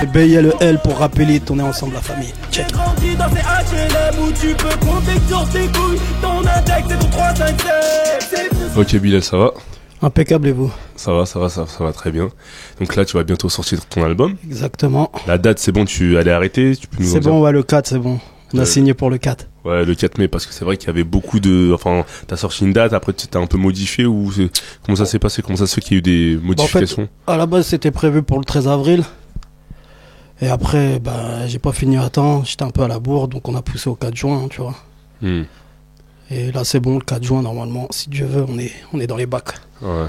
Le B, il y a le L pour rappeler, on est ensemble la famille. Check. Grandi dans ces HLM où tu peux compter sur tes couilles. Ton index c'est ton 357. Ok Bilal, ça va? Impeccable, et vous? Ça va très bien. Donc là, tu vas bientôt sortir ton album. Exactement. La date, c'est bon, tu allais arrêter, tu peux nous en C'est dire? bon, ouais, le 4, c'est bon. On a signé pour le 4. Ouais, le 4 mai, parce que c'est vrai qu'il y avait beaucoup de... Enfin, t'as sorti une date, après tu t'as un peu modifié, ou comment ça s'est passé? Comment ça se fait qu'il y a eu des modifications? En fait, à la base, c'était prévu pour le 13 avril. Et après, j'ai pas fini à temps, j'étais un peu à la bourre, donc on a poussé au 4 juin, tu vois. Et là, c'est bon, le 4 juin, normalement, si Dieu veut, on est dans les bacs. Ouais.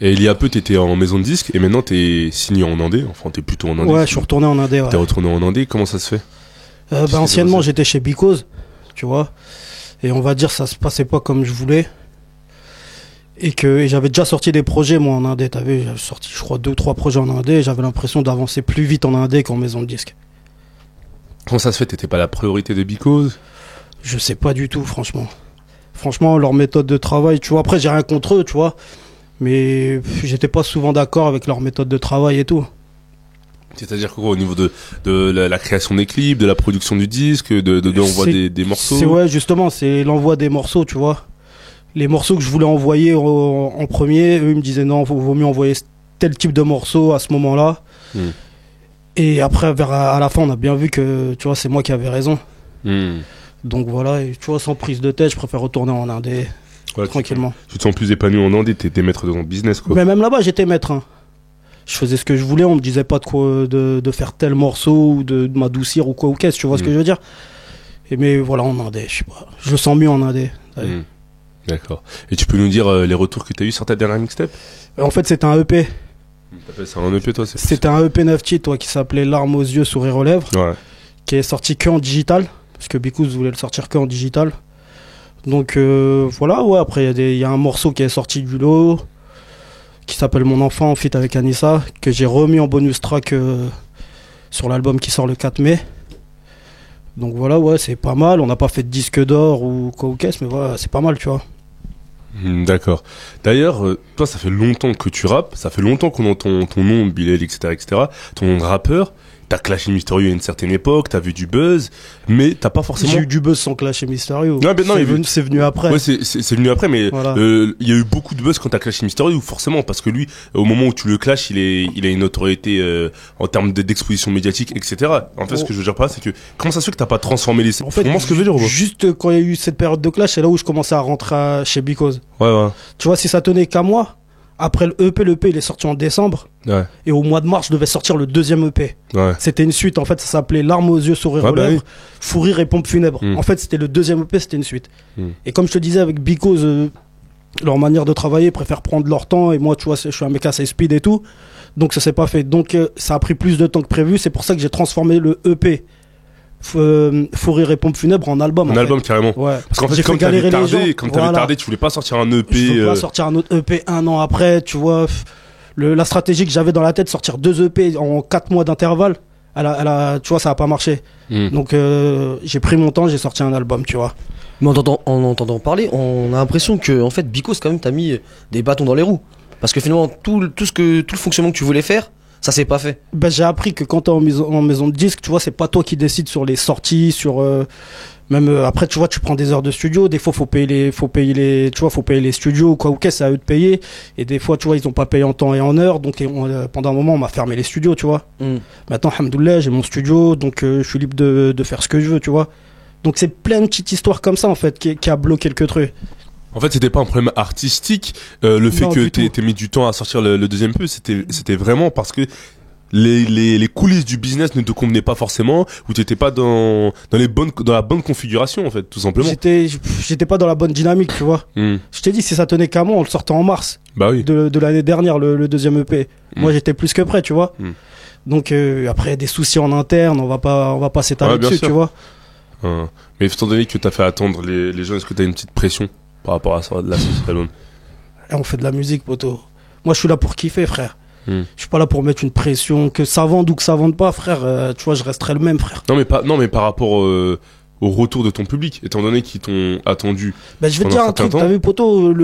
Et il y a peu, t'étais en maison de disque, et maintenant t'es signé en Indé, enfin t'es plutôt en Indé. Ouais, je suis retourné en Indé, ouais. T'es retourné en Indé, comment ça se fait? Anciennement, j'étais chez Because, tu vois. Et on va dire, ça se passait pas comme je voulais. Et j'avais déjà sorti des projets, moi, en Indé. T'as vu, j'avais sorti, je crois, 2-3 projets en Indé, et j'avais l'impression d'avancer plus vite en Indé qu'en maison de disque. Comment ça se fait? T'étais pas la priorité de Because? Je sais pas du tout, franchement. Franchement, leur méthode de travail, tu vois, après, j'ai rien contre eux, tu vois. Mais j'étais pas souvent d'accord avec leur méthode de travail et tout. C'est-à-dire quoi, au niveau de la création des clips, de la production du disque, de l'envoi des morceaux? Ouais, justement, c'est l'envoi des morceaux, tu vois. Les morceaux que je voulais envoyer en premier, eux, ils me disaient non, vaut mieux envoyer tel type de morceau à ce moment-là. Et après, à la fin, on a bien vu que, tu vois, c'est moi qui avais raison. Donc voilà, et tu vois, sans prise de tête, je préfère retourner en Indé, tranquillement. Tu te sens plus épanoui en Indé, t'es maître de ton business, quoi. Mais même là-bas, j'étais maître, hein. Je faisais ce que je voulais, on me disait pas de faire tel morceau ou de m'adoucir ou quoi ou qu'est-ce, tu vois ce que je veux dire. Mais voilà, en Indé, je sais pas, je le sens mieux en Indé. D'accord. Et tu peux nous dire les retours que t'as eu sur ta dernière mixtape? En fait, c'était un EP. T'appelles ça un EP, toi? C'était un EP 9 titres, toi, qui s'appelait Larmes aux yeux, sourire aux lèvres. Ouais. Qui est sorti que en digital, parce que Because voulait le sortir que en digital. Donc voilà, ouais, après il y a un morceau qui est sorti du lot, qui s'appelle Mon enfant en feat avec Anissa, que j'ai remis en bonus track sur l'album qui sort le 4 mai. Donc voilà, ouais, c'est pas mal. On n'a pas fait de disque d'or ou quoi ou qu'est-ce, mais voilà, c'est pas mal, tu vois. D'accord. D'ailleurs, toi, ça fait longtemps que tu rappes, ça fait longtemps qu'on entend ton nom, Bilal, etc., ton nom de rappeur. T'as clashé Mysterio à une certaine époque, t'as vu du buzz, mais t'as pas forcément... J'ai eu du buzz sans clasher Mysterio. Ouais, ben non, c'est venu après. Ouais, c'est venu après, mais voilà. Il y a eu beaucoup de buzz quand t'as clashé Mysterio, forcément, parce que lui, au moment où tu le clashes, il a une autorité en termes d'exposition médiatique, etc. En fait, ce que je veux dire par là, c'est que comment ça se fait que t'as pas transformé les... En fait, comment ce que je veux dire, juste quand il y a eu cette période de clash, c'est là où je commençais à rentrer chez Because. Ouais. Tu vois, si ça tenait qu'à moi, après le EP il est sorti en décembre. Ouais. Et au mois de mars, je devais sortir le deuxième EP. Ouais. C'était une suite, en fait, ça s'appelait Larmes aux yeux, sourire aux lèvres, Fou rire et pompe funèbre. En fait, c'était le deuxième EP, c'était une suite. Et comme je te disais, avec Because, leur manière de travailler, ils préfèrent prendre leur temps. Et moi, tu vois, je suis un mec assez speed et tout. Donc ça s'est pas fait. Donc ça a pris plus de temps que prévu. C'est pour ça que j'ai transformé le EP Fou rire et pompe funèbre en album. Un album, carrément. Ouais. Parce qu'en fait, comme t'avais tardé, tu voulais pas sortir un EP. Je voulais pas sortir un autre EP un an après, tu vois. La stratégie que j'avais dans la tête, sortir 2 EP en 4 mois d'intervalle, tu vois, ça a pas marché. Donc j'ai pris mon temps, j'ai sorti un album, tu vois. Mais en entendant parler, on a l'impression que en fait Because quand même t'as mis des bâtons dans les roues. Parce que finalement tout le fonctionnement que tu voulais faire, ça s'est pas fait. J'ai appris que quand t'es en maison de disque, tu vois, c'est pas toi qui décides sur les sorties, sur même après, tu vois, tu prends des heures de studio. Des fois, faut payer les studios ou quoi ou qu'est-ce, c'est à eux de payer. Et des fois, tu vois, ils ont pas payé en temps et en heure. Donc pendant un moment, on m'a fermé les studios, tu vois. Maintenant, alhamdoulilah, j'ai mon studio, donc je suis libre de faire ce que je veux, tu vois. Donc c'est plein de petites histoires comme ça en fait qui a bloqué quelques trucs. En fait, c'était pas un problème artistique, le fait que t'aies mis du temps à sortir le deuxième EP, c'était vraiment parce que les coulisses du business ne te convenaient pas forcément, ou t'étais pas dans la bonne configuration, en fait, tout simplement. J'étais pas dans la bonne dynamique, tu vois. Je t'ai dit, si ça tenait qu'à moi, on le sortait en mars. Bah oui. De l'année dernière, le deuxième EP. Moi, j'étais plus que prêt, tu vois. Donc, après, des soucis en interne, on va pas s'étaler dessus, tu vois. Mais étant donné que t'as fait attendre les gens, est-ce que t'as une petite pression par rapport à ça, de la société? On fait de la musique, poto. Moi, je suis là pour kiffer, frère. Je suis pas là pour mettre une pression, que ça vende ou que ça vende pas, frère. Tu vois, je resterai le même, frère. Non, mais par rapport au retour de ton public, étant donné qu'ils t'ont attendu. Je vais te dire un truc, t'as vu, poto,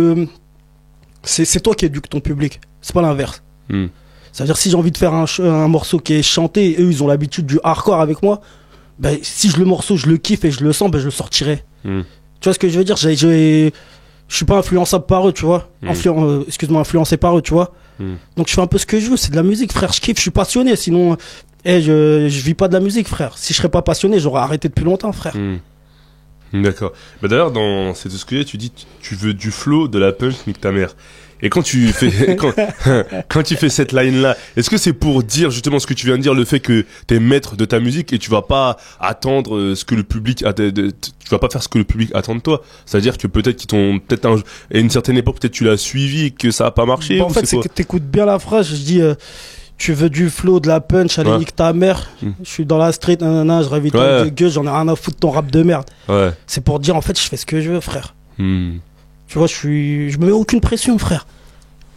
c'est toi qui éduques ton public. C'est pas l'inverse. Ça veut dire, si j'ai envie de faire un morceau qui est chanté, et eux, ils ont l'habitude du hardcore avec moi, ben, si le morceau, je le kiffe et je le sens, ben, je le sortirai. Tu vois ce que je veux dire? Je suis pas influençable par eux, tu vois. Influencé par eux, tu vois. Donc je fais un peu ce que je veux, c'est de la musique, frère. Je kiffe, je suis passionné. Sinon, je vis pas de la musique, frère. Si je serais pas passionné, j'aurais arrêté depuis longtemps, frère. D'accord. Bah d'ailleurs, dans C'est tout ce que j'ai, tu dis tu veux du flow, de la punch, nique ta mère. Et quand tu fais quand tu fais cette line là, est-ce que c'est pour dire justement ce que tu viens de dire, le fait que t'es maître de ta musique et tu vas pas attendre ce que le public tu vas pas faire ce que le public attend de toi. C'est-à-dire que peut-être qu'ils t'ont à une certaine époque peut-être tu l'as suivi et que ça a pas marché. Bon, en fait, c'est que t'écoutes bien la phrase. Je dis tu veux du flow, de la punch, allez nique ta mère. Je suis dans la street, nanana, je rêve de gueule, j'en ai rien à foutre de ton rap de merde. Ouais. C'est pour dire en fait je fais ce que je veux, frère. Tu vois, je me mets aucune pression, frère.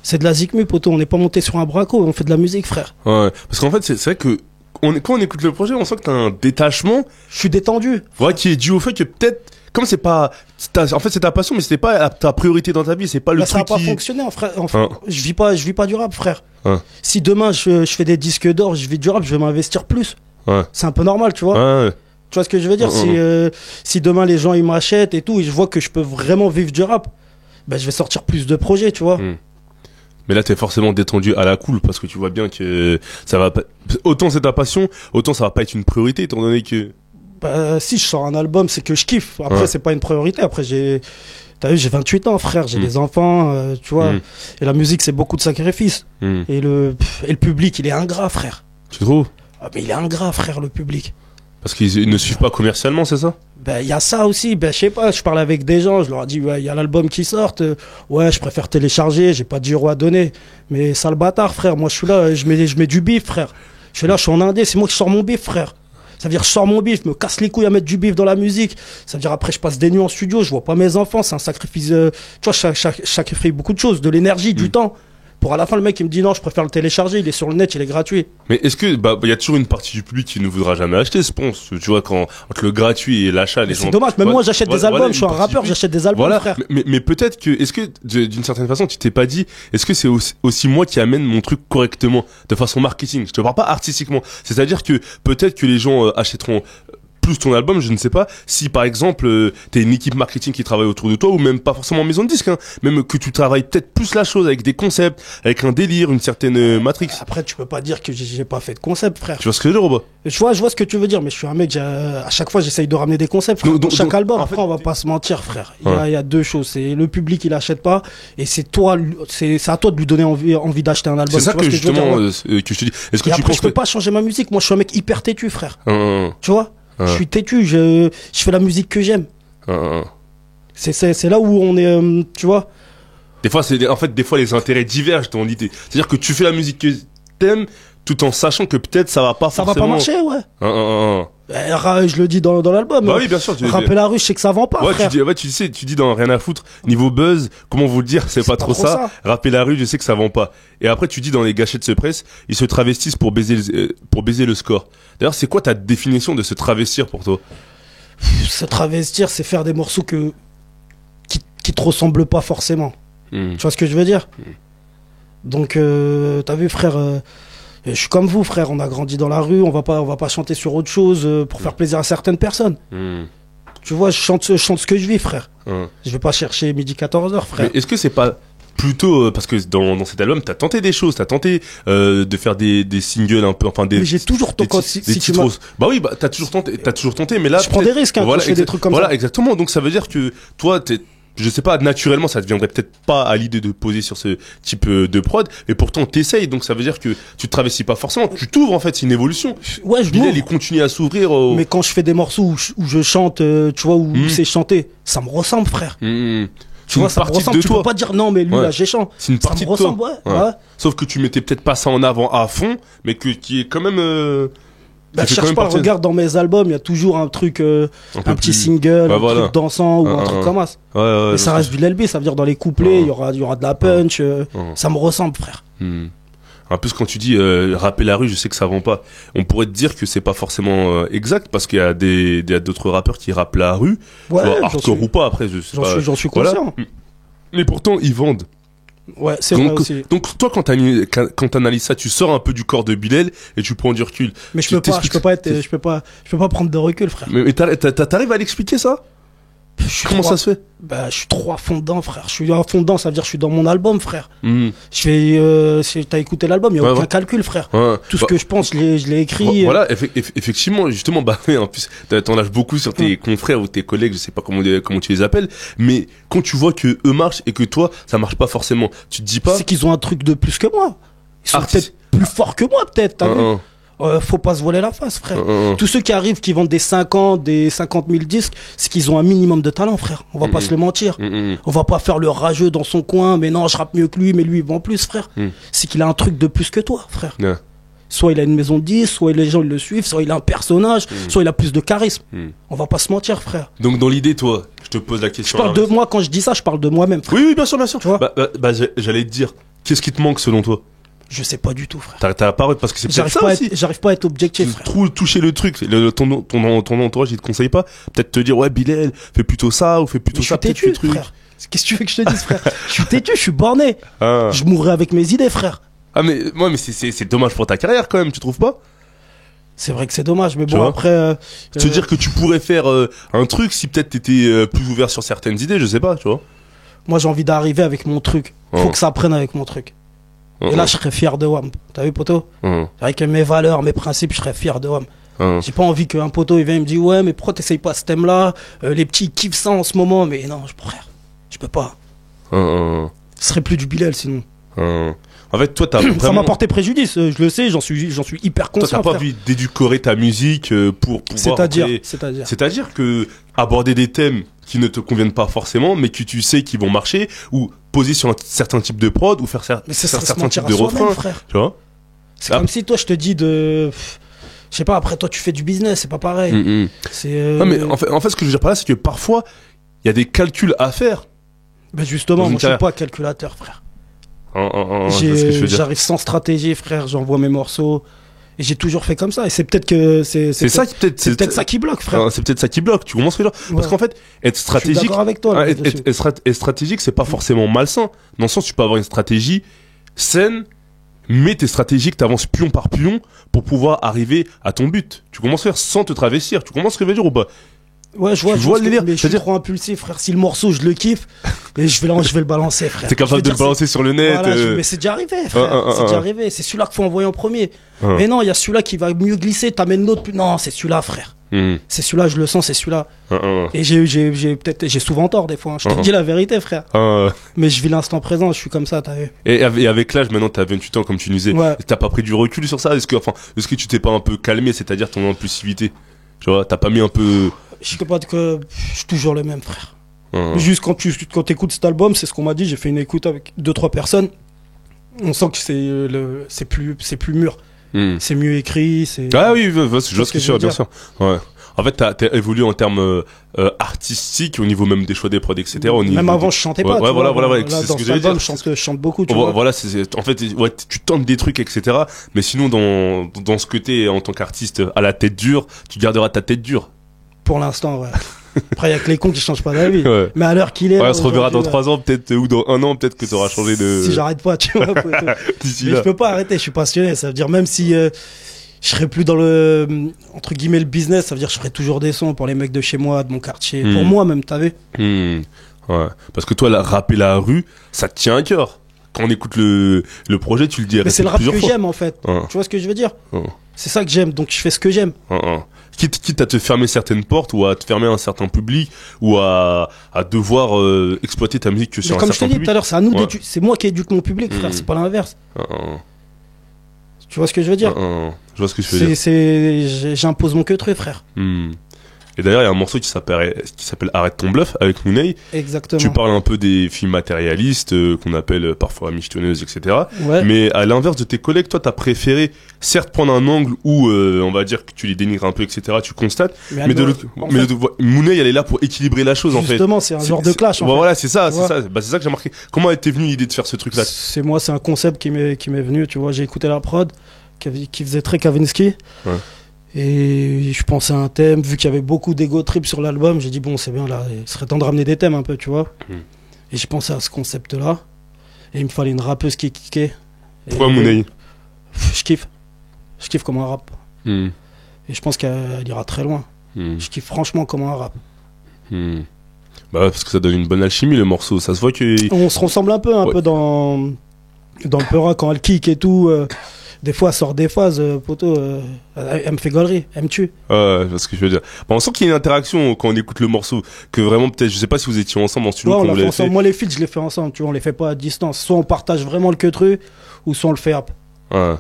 C'est de la zikmu, poto. On n'est pas monté sur un braco, on fait de la musique, frère. Ouais. Parce qu'en fait, c'est vrai que quand on écoute le projet, on sent que t'as un détachement. Je suis détendu. Ouais, qui est dû au fait que peut-être, comme c'est pas, en fait, c'est ta passion, mais c'était pas ta priorité dans ta vie, c'est pas le truc ça a pas fonctionné, frère. Je vis pas du rap, frère. Si demain je fais des disques d'or, je vis du rap, je vais m'investir plus. C'est un peu normal, tu vois. Tu vois ce que je veux dire? Si demain les gens ils m'achètent et tout, et je vois que je peux vraiment vivre du rap, ben je vais sortir plus de projets, tu vois. Mais là, t'es forcément détendu à la cool parce que tu vois bien que ça va pas. Autant c'est ta passion, autant ça va pas être une priorité étant donné que. Bah, si je sors un album, c'est que je kiffe. Après, c'est pas une priorité. Après, t'as vu, j'ai 28 ans, frère, j'ai des enfants, tu vois. Et la musique, c'est beaucoup de sacrifices. Et le public, il est ingrat, frère. Tu trouves? Ah, mais il est ingrat, frère, le public. Parce qu'ils ne suivent pas commercialement, c'est ça? Ben, il y a ça aussi. Ben, je sais pas, je parle avec des gens, je leur dis, ouais, il y a l'album qui sort. Ouais, je préfère télécharger, j'ai pas de € à donner. Mais sale bâtard, frère, moi, je suis là, je mets du bif, frère. Je suis là, je suis en indé, c'est moi qui sors mon bif, frère. Ça veut dire, je sors mon bif, je me casse les couilles à mettre du bif dans la musique. Ça veut dire, après, je passe des nuits en studio, je vois pas mes enfants, c'est un sacrifice, tu vois, je sacrifie beaucoup de choses, de l'énergie, du temps. Pour à la fin, le mec, il me dit non, je préfère le télécharger, il est sur le net, il est gratuit. Mais est-ce que, y a toujours une partie du public qui ne voudra jamais acheter, je pense. Tu vois, entre le gratuit et l'achat, les gens. C'est dommage, même moi, j'achète des albums, je suis un rappeur, j'achète des albums, frère. Mais peut-être que, est-ce que, d'une certaine façon, tu t'es pas dit, est-ce que c'est aussi moi qui amène mon truc correctement, de façon marketing? Je te parle pas artistiquement. C'est-à-dire que, peut-être que les gens achèteront plus ton album, je ne sais pas, si par exemple t'es une équipe marketing qui travaille autour de toi, ou même pas forcément en maison de disque, hein, même que tu travailles peut-être plus la chose avec des concepts, avec un délire, une certaine matrix. Après, tu peux pas dire que j'ai pas fait de concept, frère. Tu vois ce que je veux dire, ou pas? Je vois ce que tu veux dire, mais je suis un mec, à chaque fois j'essaye de ramener des concepts, frère. Dans chaque album, après on va pas se mentir, frère. Il y a deux choses, c'est le public il achète pas, et c'est à toi de lui donner envie d'acheter un album. C'est ça que justement que je te dis. Est-ce que tu penses je peux pas changer ma musique, moi je suis un mec hyper têtu, frère. Tu vois? Je suis têtu, je fais la musique que j'aime. C'est là où on est, tu vois. Des fois, des fois les intérêts divergent dans l'idée. C'est-à-dire que tu fais la musique que t'aimes, tout en sachant que peut-être ça va pas forcément. Ça va pas marcher, ouais. Je le dis dans l'album. Bah oui, bien sûr. Rapper la rue, je sais que ça vend pas, ouais, frère. Tu dis dans Rien à foutre, niveau buzz, comment vous le dire, c'est pas trop ça. Rapper la rue, je sais que ça vend pas. Et après, tu dis dans Les Gâchettes se pressent, ils se travestissent pour baiser le score. D'ailleurs, c'est quoi ta définition de se travestir pour toi? Se travestir, c'est faire des morceaux qui te ressemblent pas forcément. Tu vois ce que je veux dire? Donc, t'as vu, frère, je suis comme vous, frère, on a grandi dans la rue, on va pas chanter sur autre chose pour faire plaisir à certaines personnes. Tu vois, je chante ce que je vis, frère. Je vais pas chercher midi 14h, frère. Mais est-ce que c'est pas plutôt parce que dans cet album t'as tenté des choses, t'as tenté de faire des singles un peu, enfin des. Mais j'ai toujours tenté. Bah oui, t'as toujours tenté, mais là je prends des risques quand je fais des trucs comme ça. Voilà, exactement. Donc ça veut dire que toi je sais pas, naturellement, ça te viendrait peut-être pas à l'idée de poser sur ce type de prod, mais pourtant t'essayes, donc ça veut dire que tu te travestis pas forcément, tu t'ouvres en fait, c'est une évolution. Ouais, il continue à s'ouvrir. Mais quand je fais des morceaux où je chante, tu vois, où c'est chanté, ça me ressemble, frère. Tu vois, ça me ressemble, tu peux pas dire non, mais lui là, j'ai chanté. C'est une partie de toi. Ouais. Sauf que tu mettais peut-être pas ça en avant à fond, mais qui est quand même. Je cherche pas, regarde dans mes albums, il y a toujours un truc, un petit single, un truc dansant ou un truc comme ça. Mais ça reste du LB, ça veut dire dans les couplets, il y aura de la punch, ça me ressemble, frère. En plus, quand tu dis rapper la rue, je sais que ça vend pas. On pourrait te dire que c'est pas forcément exact parce qu'il y a d'autres rappeurs qui rappent la rue, hardcore ou pas. Après, j'en suis conscient. Mais pourtant, ils vendent. Ouais, c'est vrai aussi. Donc toi, quand t'analyses ça, tu sors un peu du corps de Bilal et tu prends du recul. Mais je peux pas prendre de recul, frère. Mais t'arrives à l'expliquer ça? Comment ça se fait? Bah, je suis trop à fond dedans, frère. Je suis à fond dedans, ça veut dire que je suis dans mon album, frère. T'as écouté l'album, il n'y a aucun calcul, frère. Tout ce que je pense, je l'ai écrit. Voilà, effectivement, justement, bah, en plus, t'en lâches beaucoup sur tes confrères ou tes collègues, je sais pas comment tu les appelles, mais quand tu vois que eux marchent et que toi, ça marche pas forcément, tu te dis pas. C'est qu'ils ont un truc de plus que moi. Ils sont peut-être plus forts que moi, peut-être, t'as vu? Faut pas se voiler la face, frère. Tous ceux qui arrivent, qui vendent des 50 000 disques, c'est qu'ils ont un minimum de talent, frère. On va pas se le mentir. On va pas faire le rageux dans son coin, mais non, je rappe mieux que lui, mais lui, il vend plus, frère. C'est qu'il a un truc de plus que toi, frère. Soit il a une maison de disques, soit les gens ils le suivent, soit il a un personnage, soit il a plus de charisme. On va pas se mentir, frère. Donc, dans l'idée, toi, je te pose la question. Je parle de moi, quand je dis ça, je parle de moi-même, frère. Oui, bien sûr, bien sûr. Tu vois j'allais te dire, qu'est-ce qui te manque selon toi? Je sais pas du tout, frère. T'as la parole parce que c'est peut-être ça aussi. J'arrive pas à être objectif, frère. Toucher le truc. Ton entourage, il te conseille pas. Peut-être te dire, ouais, Bilal, fais plutôt ça ou fais plutôt ça. Je suis têtu, frère. Qu'est-ce que tu veux que je te dise, frère? Je suis têtu, je suis borné. Je mourrai avec mes idées, frère. Ah, mais c'est dommage pour ta carrière quand même, tu trouves pas? C'est vrai que c'est dommage, mais bon, après. Se dire que tu pourrais faire un truc si peut-être t'étais plus ouvert sur certaines idées, je sais pas, tu vois. Moi, j'ai envie d'arriver avec mon truc. Faut que ça prenne avec mon truc. Et là, je serais fier de WAM. T'as vu, poto? Avec mes valeurs, mes principes, je serais fier de WAM. J'ai pas envie qu'un poteau il vienne et me dise, ouais, mais pourquoi t'essayes pas ce thème-là? Les petits kiffent ça en ce moment, mais non, frère, je peux pas. Ce serait plus du Bilal sinon. En fait, toi, ça m'a porté préjudice, je le sais, j'en suis hyper conscient. Toi, t'as pas envie d'édulcorer ta musique pour pouvoir. C'est-à-dire que aborder des thèmes qui ne te conviennent pas forcément, mais que tu sais qu'ils vont marcher, ou poser sur un certain type de prod, ou faire certains types de refrains, tu vois. C'est comme si toi, je te dis de. Je sais pas, après toi, tu fais du business, c'est pas pareil. Non, mais en fait, ce que je veux dire par là, c'est que parfois, il y a des calculs à faire. Ben justement, moi, je suis pas calculateur, frère. J'arrive sans stratégie, frère, j'envoie mes morceaux. Et j'ai toujours fait comme ça. Et c'est peut-être que c'est ça qui bloque, frère. C'est peut-être ça qui bloque. Tu comprends ce que je veux dire? Parce qu'en fait, être stratégique. Je suis d'accord avec toi. Être stratégique, c'est pas forcément malsain. Dans le sens, tu peux avoir une stratégie saine, mais t'es stratégique, t'avances pion par pion pour pouvoir arriver à ton but. Tu commences à faire sans te travestir. Tu comprends ce que je veux dire ou pas? Ouais, je vois le délire. Mais je suis trop impulsif, frère. Si le morceau, je le kiffe, et je vais le balancer, frère. T'es capable de le balancer sur le net. Voilà, mais c'est déjà arrivé, frère. C'est déjà arrivé. C'est celui-là qu'il faut envoyer en premier. Mais non, il y a celui-là qui va mieux glisser. T'amènes l'autre. Non, c'est celui-là, frère. C'est celui-là, je le sens, c'est celui-là. Et j'ai souvent tort des fois. Je te dis la vérité, frère. Mais je vis l'instant présent. Je suis comme ça, t'as vu. Et avec l'âge, maintenant, t'as 28 ans, comme tu nous disais. T'as pas pris du recul sur ça? Est-ce que tu t'es pas un peu calmé, c'est-à-dire ton impulsivité? Tu vois, t'as pas mis un peu. Je sais pas que je suis toujours le même, frère. Juste quand t'écoutes cet album, c'est ce qu'on m'a dit, j'ai fait une écoute avec 2-3 personnes. On sent que c'est plus mûr. C'est mieux écrit, Ah oui, je vois ce que je veux dire, bien sûr. Ouais. En fait, t'as évolué en termes artistiques, au niveau même des choix des prods, etc. Même avant, je chantais pas. Ouais, voilà, là, c'est ce que j'allais dire. Je chante beaucoup, tu vois. Voilà, en fait, tu tentes des trucs, etc. Mais sinon, dans ce que t'es en tant qu'artiste à la tête dure, tu garderas ta tête dure. Pour l'instant, ouais. Après, il y a que les cons qui changent pas d'avis. Mais à l'heure qu'il est. Ouais, on se reverra dans 3 ans, peut-être, ou dans 1 an, peut-être que t'auras changé de. Si j'arrête pas, tu vois. D'ici là. Mais je peux pas arrêter, je suis passionné. Ça veut dire, même si je serais plus dans entre guillemets, le business, ça veut dire que je ferais toujours des sons pour les mecs de chez moi, de mon quartier. Pour moi, même, t'as vu. Ouais. Parce que toi, rapper la rue, ça te tient à cœur. Quand on écoute le projet, tu le dis. Mais c'est le rap que j'aime, en fait. Tu vois ce que je veux dire? C'est ça que j'aime, donc je fais ce que j'aime. Quitte à te fermer certaines portes ou à te fermer un certain public ou à devoir exploiter ta musique que sur un certain public. Comme je t'ai dit tout à l'heure, c'est à nous c'est moi qui éduque mon public, frère, c'est pas l'inverse. Tu vois ce que je veux dire? Je vois ce que tu veux dire. J'impose mon queutru, frère. Et d'ailleurs, il y a un morceau qui s'appelle Arrête ton bluff avec Mounay. Exactement. Tu parles un peu des films matérialistes qu'on appelle parfois michetonneuses, etc. Ouais. Mais à l'inverse de tes collègues, toi, t'as préféré certes prendre un angle où on va dire que tu les dénigres un peu, etc. Tu constates. Mais Mounay, elle est là pour équilibrer la chose, en fait. Justement, c'est un genre de clash. Voilà, c'est ça, c'est ça. Bah, c'est ça que j'ai marqué. Comment était venue l'idée de faire ce truc-là? C'est un concept qui m'est venu. Tu vois, j'ai écouté la prod qui faisait très Kavinsky. Ouais. Et je pensais à un thème, vu qu'il y avait beaucoup d'ego trip sur l'album, j'ai dit bon c'est bien là, il serait temps de ramener des thèmes un peu, tu vois. Et j'ai pensé à ce concept-là. Et il me fallait une rappeuse qui kickait. Pourquoi Mounay? Je kiffe. Je kiffe comment elle rappe. Hmm. Et je pense qu'elle ira très loin. Je kiffe franchement comment elle rappe. Bah ouais, parce que ça donne une bonne alchimie le morceau. Ça se voit que. On se ressemble un peu dans le Peura quand elle kick et tout. Des fois, elle sort des phases, poteau. Elle me fait gaulerie, elle me tue. Ouais, parce que je veux dire. Bon, on sent qu'il y a une interaction quand on écoute le morceau. Que vraiment, peut-être, je sais pas si vous étiez ensemble en studio Ouais, quand on vous l'a fait l'avez ensemble. fait. Moi, les feats, je les fais ensemble. Tu vois, on les fait pas à distance. Soit on partage vraiment le queutru, ou soit on le fait up. Ouais.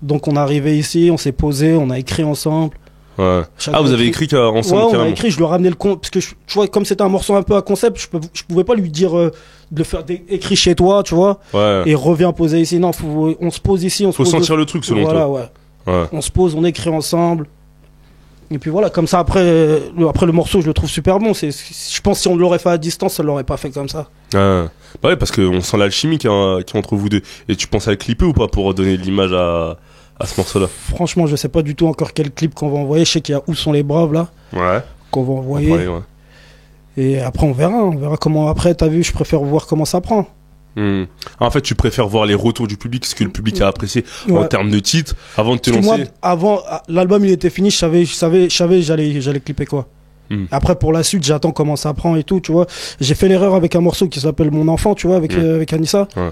Donc, on est arrivé ici, on s'est posé, on a écrit ensemble. Ouais. Chacun Vous avez écrit ensemble ouais, on a carrément. écrit, je lui ai ramené le compte. Parce que, tu vois, comme c'était un morceau un peu à concept, je pouvais pas lui dire de le faire écrit chez toi, tu vois. Ouais. Et reviens poser ici. Non, on se pose ici, on se Faut pose. sentir le truc selon voilà, toi. ouais. Ouais. On se pose, on écrit ensemble. Et puis voilà, comme ça, après le morceau, je le trouve super bon. Je pense que si on l'aurait fait à distance, ça l'aurait pas fait comme ça. Ouais. Bah ouais, parce qu'on sent l'alchimie qui est entre vous deux. Et tu penses à le clipper ou pas pour donner de l'image à ce morceau-là? Franchement, je sais pas du tout encore quel clip qu'on va envoyer. Je sais qu'il y a Où sont les braves là, Ouais. qu'on va envoyer. Ouais. Et après, on verra comment. Après, t'as vu, je préfère voir comment ça prend. En fait, tu préfères voir les retours du public, ce que le public a apprécié en Ouais. termes de titre, avant de te Parce que lancer. moi, avant, l'album il était fini, je savais j'allais clipper quoi. Après, pour la suite, j'attends comment ça prend et tout, tu vois. J'ai fait l'erreur avec un morceau qui s'appelle Mon enfant, tu vois, avec Anissa. Ouais.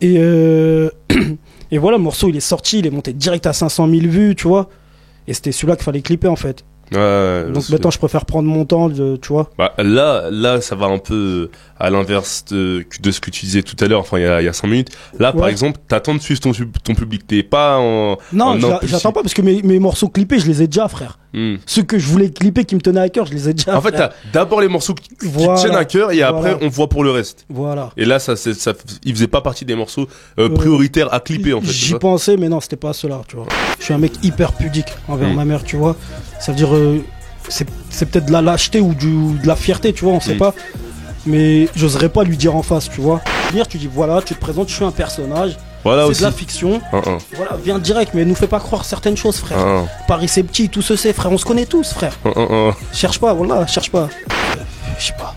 Et, et voilà, le morceau il est sorti, il est monté direct à 500 000 vues, tu vois. Et c'était celui-là qu'il fallait clipper en fait. Ouais, Donc maintenant, je préfère prendre mon temps, tu vois. Bah, là, ça va un peu à l'inverse de ce que tu disais tout à l'heure, enfin, il y a 5 minutes. Là, par Ouais. exemple, t'attends de suivre ton public. T'es pas en. Non, en impulsif. j'attends pas parce que mes morceaux clippés, je les ai déjà, frère. Ceux que je voulais clipper qui me tenaient à cœur, je les ai déjà. En fait, frère. t'as d'abord les morceaux qui Voilà. te tiennent à cœur et après, Voilà. on voit pour le reste. Voilà. Et là, il faisait pas partie des morceaux prioritaires à clipper, en fait. c'est J'y ça pensais, mais non, c'était pas cela, tu vois. Je suis un mec hyper pudique envers ma mère, tu vois. Ça veut dire, c'est peut-être de la lâcheté ou de la fierté, tu vois, on sait pas. Mais j'oserais pas lui dire en face, tu vois. Venir, tu dis, voilà, tu te présentes, je suis un personnage. Voilà C'est aussi. de la fiction. Voilà, viens direct, mais nous fais pas croire certaines choses, frère. Paris c'est petit, tout se sait, frère. On se connaît tous, frère. Cherche pas, voilà, cherche pas. Je sais pas.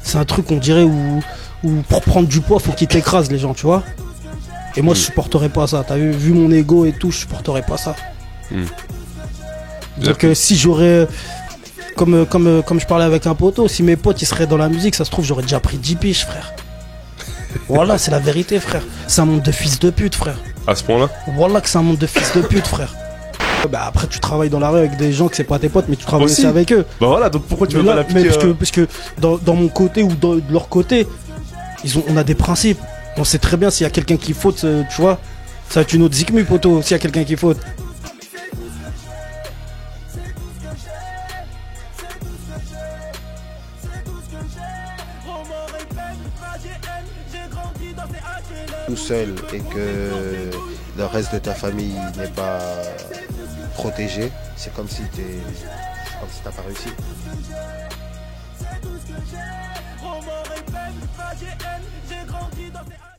C'est un truc, on dirait, où pour prendre du poids, faut qu'ils t'écrasent, les gens, tu vois. Et moi, je supporterais pas ça. T'as vu mon ego et tout, je supporterais pas ça. Donc, si j'aurais. Comme je parlais avec un poteau, si mes potes ils seraient dans la musique, ça se trouve, j'aurais déjà pris 10 piges, frère. Voilà, c'est la vérité, frère. C'est un monde de fils de pute, frère. À ce point-là? Voilà que c'est un monde de fils de pute, frère. Bah après, tu travailles dans la rue avec des gens que c'est pas tes potes, mais tu travailles aussi avec eux. Bah voilà, donc pourquoi tu Mais veux pas là, l'appliquer parce que dans mon côté ou de leur côté, on a des principes. On sait très bien s'il y a quelqu'un qui faute, tu vois. Ça va être une autre zikmu, poteau, s'il y a quelqu'un qui faute. Tout seul et que le reste de ta famille n'est pas protégé, c'est comme si t'as pas réussi. Remords et peine, rage et haine, j'ai grandi dans ces